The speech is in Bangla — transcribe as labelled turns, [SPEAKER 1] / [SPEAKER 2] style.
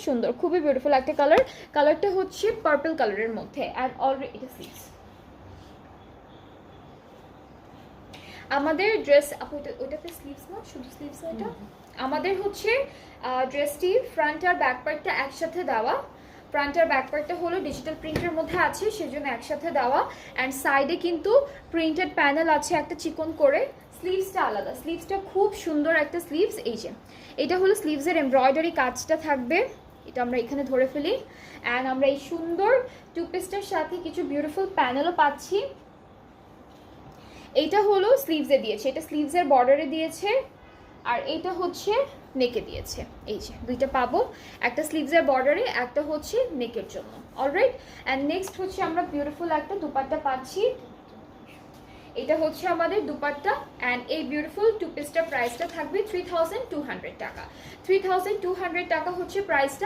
[SPEAKER 1] সুন্দর, খুবই বিউটিফুল একটা কালার। কালারটা হচ্ছে পার্পল কালারের মধ্যে। অ্যান্ড অলরেডি এটা স্লিভস। আমাদের ড্রেস ওইটাতে স্লিভস না, শুধু স্লিভস না এটা। আমাদের হচ্ছে ড্রেসটি ফ্রন্ট আর ব্যাক পার্টটা একসাথে দেওয়া। ফ্রন্ট আর ব্যাক পার্টটা হলো ডিজিটাল প্রিন্টের মধ্যে আছে, সেজন্য একসাথে দেওয়া। অ্যান্ড সাইডে কিন্তু প্রিন্টেড প্যানেল আছে একটা চিকন করে। স্লিভসটা আলাদা, স্লিভসটা খুব সুন্দর একটা স্লিভস। এই যে এটা হলো স্লিভসের এমব্রয়ডারি কাজটা থাকবে, এটা আমরা এখানে ধরে ফেলি। অ্যান্ড আমরা এই সুন্দর টু পিসটার সাথে কিছু বিউটিফুল প্যানেলও পাচ্ছি। এইটা হলো স্লিভসে দিয়েছে, এটা স্লিভসের বর্ডারে দিয়েছে, আর এইটা হচ্ছে নেকে দিয়েছে। এই যে দুইটা পাবো, একটা স্লিভসের বর্ডারে, একটা হচ্ছে নেকের জন্য। অলরাইট। অ্যান্ড নেক্সট হচ্ছে আমরা বিউটিফুল একটা দুপাট্টা পাচ্ছি। এটা হচ্ছে আমাদের দুপাট্টা। অ্যান্ড এই বিউটিফুল টু পিসটার প্রাইসটা থাকবে 3200 টাকা। 3200 টাকা হচ্ছে প্রাইসটা।